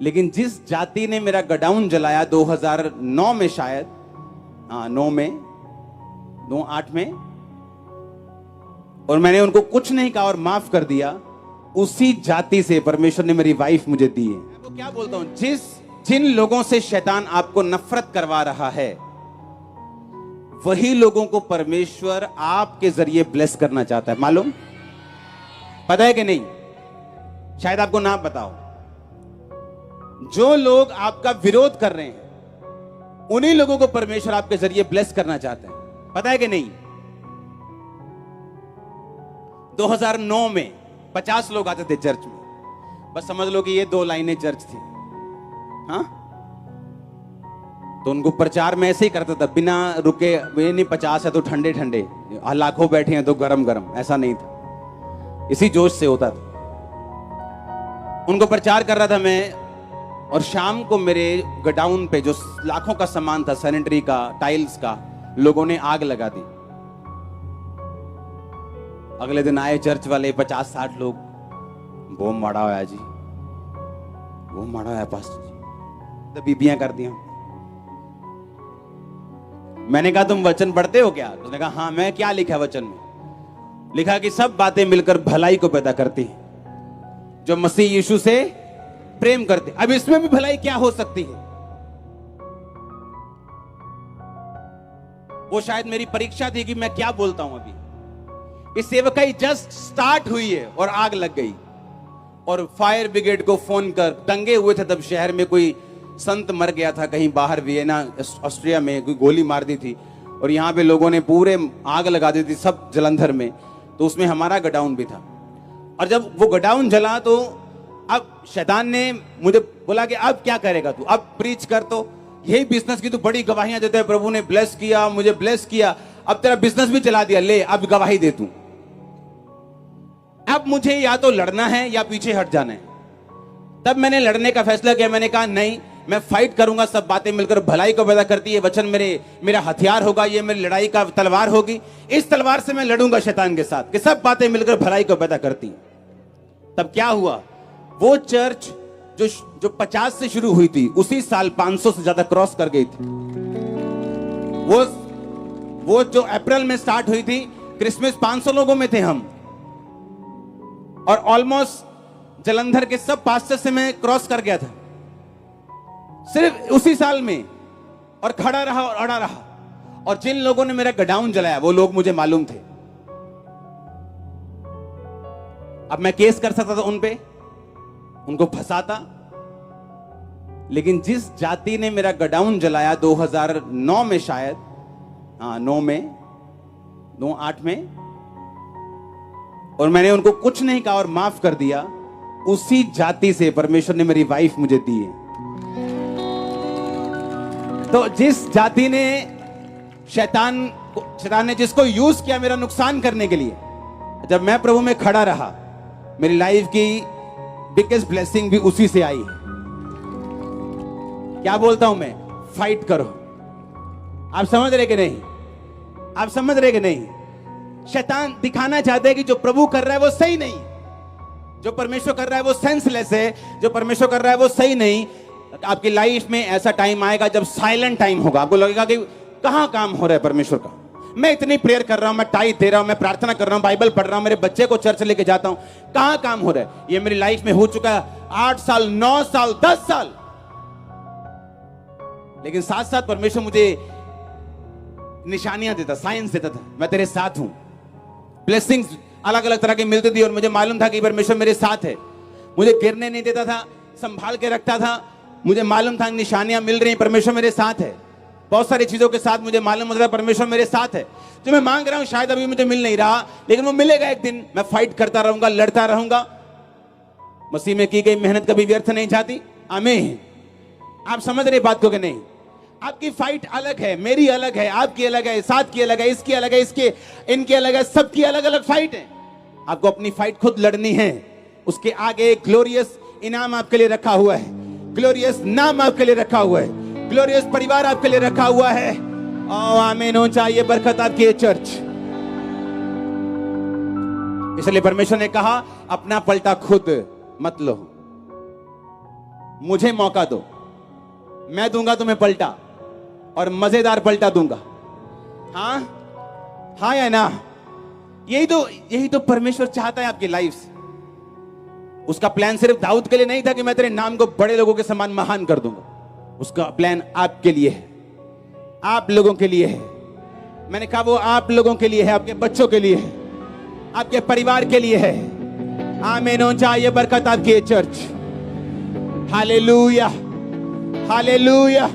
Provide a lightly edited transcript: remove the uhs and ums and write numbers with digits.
लेकिन जिस जाति ने मेरा गोडाउन जलाया 2009 में, शायद 9 में, 8 में, और मैंने उनको कुछ नहीं कहा और माफ कर दिया, उसी जाति से परमेश्वर ने मेरी वाइफ मुझे दी है। मैं तो क्या बोलता हूं, जिन लोगों से शैतान आपको नफरत करवा रहा है, वही लोगों को परमेश्वर आपके जरिए ब्लेस करना चाहता है। मालूम, पता है कि नहीं? शायद आपको ना बताओ। जो लोग आपका विरोध कर रहे हैं, उन्हीं लोगों को परमेश्वर आपके जरिए ब्लेस करना चाहते हैं। पता है कि नहीं? 2009 में 50 लोग आते थे चर्च में। बस समझ लो कि ये 2 लाइनें चर्च थी। हाँ, तो उनको प्रचार में ऐसे ही करता था, बिना रुके। ये नहीं 50 है तो ठंडे ठंडे, लाखों बैठे हैं तो गरम गरम, ऐसा नहीं था। इसी जोश से होता था। उनको प्रचार कर रहा था मैं, और शाम को मेरे गोडाउन पे जो लाखों का सामान था, सैनिटरी का, टाइल्स का, लोगों ने आग लगा दी। अगले दिन आए चर्च वाले 50-60 लोग, बोम मारा हुआ है जी, बोम मारा हुआ है पास्टर जी, तो बीबियां कर दिया। मैंने कहा तुम वचन पढ़ते हो क्या? उसने कहा हाँ। मैं क्या लिखा वचन में? लिखा कि सब बातें मिलकर भलाई को पैदा करती हैं जो मसीह यीशु से प्रेम करते। अब इसमें भी भलाई क्या हो सकती है? वो शायद मेरी परीक्षा थी कि मैं क्या बोलता हूं। अभी इस सेवकाई जस्ट स्टार्ट हुई है और आग लग गई, और फायर ब्रिगेड को फोन कर, टंगे हुए थे तब शहर में, कोई संत मर गया था कहीं बाहर, वियना ऑस्ट्रिया में, कोई गोली मार दी थी, और यहाँ पे लोगों ने पूरे आग लगा दी थी सब जलंधर में। तो उसमें हमारा गोडाउन भी था। और जब वो गोडाउन जला तो अब शैतान ने मुझे बोला कि अब क्या करेगा तू, अब प्रीच कर। तो यही बिजनेस की तो बड़ी गवाहियां देते हैं, प्रभु ने ब्लेस किया, मुझे ब्लेस किया, अब तेरा बिजनेस भी चला दिया, ले अब गवाही दे तू। अब मुझे या तो लड़ना है या पीछे हट जाना है। तब मैंने लड़ने का फैसला किया। मैंने कहा नहीं, मैं फाइट करूंगा, सब बातें मिलकर भलाई को पैदा करती है। वचन मेरा हथियार होगा, ये मेरी लड़ाई का तलवार होगी। इस तलवार से मैं लड़ूंगा शैतान के साथ कि सब बातें मिलकर भलाई को पैदा करती। तब क्या हुआ, वो चर्च जो 50 से शुरू हुई थी, उसी साल 500 से ज्यादा क्रॉस कर गई थी। वो जो अप्रैल में स्टार्ट हुई थी, क्रिसमस 500 लोगों में थे हम, और ऑलमोस्ट जलंधर के सब पास्टर से मैं क्रॉस कर गया था सिर्फ उसी साल में। और खड़ा रहा और अड़ा रहा। और जिन लोगों ने मेरा गोडाउन जलाया, वो लोग मुझे मालूम थे। अब मैं केस कर सकता था उन पे, उनको फंसाता, लेकिन जिस जाति ने मेरा गोडाउन जलाया 2009 में, शायद 9 में, 8 में, और मैंने उनको कुछ नहीं कहा और माफ कर दिया, उसी जाति से परमेश्वर ने मेरी वाइफ मुझे दी है। तो जिस जाति ने शैतान ने जिसको यूज किया मेरा नुकसान करने के लिए, जब मैं प्रभु में खड़ा रहा, मेरी लाइफ की बिगेस्ट ब्लेसिंग भी उसी से आई है। क्या बोलता हूं मैं? फाइट करो। आप समझ रहे कि नहीं? आप समझ रहे कि नहीं? शैतान दिखाना चाहता है कि जो प्रभु कर रहा है वो सही नहीं, जो परमेश्वर कर रहा है वो सेंसलेस है, जो परमेश्वर कर रहा है वो सही नहीं। आपकी लाइफ में ऐसा टाइम आएगा जब साइलेंट टाइम होगा, आपको लगेगा कि कहां काम हो रहा है परमेश्वर का। मैं इतनी प्रेयर कर रहा हूं, मैं टाइट दे रहा हूं, मैं प्रार्थना कर रहा हूं, बाइबल पढ़ रहा हूं, मेरे बच्चे को चर्च लेके जाता हूं, कहां काम हो रहा है? ये मेरी लाइफ में हो चुका है 8 साल, 9 साल, 10 साल। लेकिन साथ साथ परमेश्वर मुझे निशानियां देता, साइंस देता था, मैं तेरे साथ हूं। ब्लेसिंग्स अलग अलग तरह की मिलती थी, और मुझे मालूम था कि परमेश्वर मेरे साथ है। मुझे गिरने नहीं देता था, संभाल के रखता था। मुझे मालूम था निशानियां मिल रही, परमेश्वर मेरे साथ है। बहुत सारी चीजों के साथ मुझे मालूम होता है परमेश्वर मेरे साथ है। जो मैं मांग रहा हूं शायद अभी मुझे मिल नहीं रहा, लेकिन वो मिलेगा एक दिन। मैं फाइट करता रहूंगा, लड़ता रहूंगा। मसीह में की गई मेहनत कभी व्यर्थ नहीं जाती। आमीन। आप समझ रहे बात को कि नहीं? आपकी फाइट अलग है, मेरी अलग है, आपकी अलग है, साथ की अलग है, इसकी अलग है, इसके इनकी अलग है, सबकी अलग अलग फाइट है। आपको अपनी फाइट खुद लड़नी है। उसके आगे ग्लोरियस इनाम आपके लिए रखा हुआ है, ग्लोरियस नाम आपके लिए रखा हुआ है, ग्लोरियस परिवार आपके लिए रखा हुआ है। ओ आमीन हो चाहिए बरकत आपकी ये चर्च। इसलिए परमेश्वर ने कहा अपना पलटा खुद मत लो। मुझे मौका दो, मैं दूंगा तुम्हें पलटा, और मजेदार पलटा दूंगा। हाँ हाँ या ना? यही तो परमेश्वर चाहता है आपकी लाइफ से। उसका प्लान सिर्फ दाऊद के लिए नहीं था कि मैं तेरे नाम को बड़े लोगों के समान महान कर दूंगा। उसका प्लान आपके लिए है, आप लोगों के लिए है। मैंने कहा वो आप लोगों के लिए है, आपके बच्चों के लिए है, आपके परिवार के लिए है। आमीन हो जाए ये बरकत आपकी चर्च। Hallelujah, hallelujah.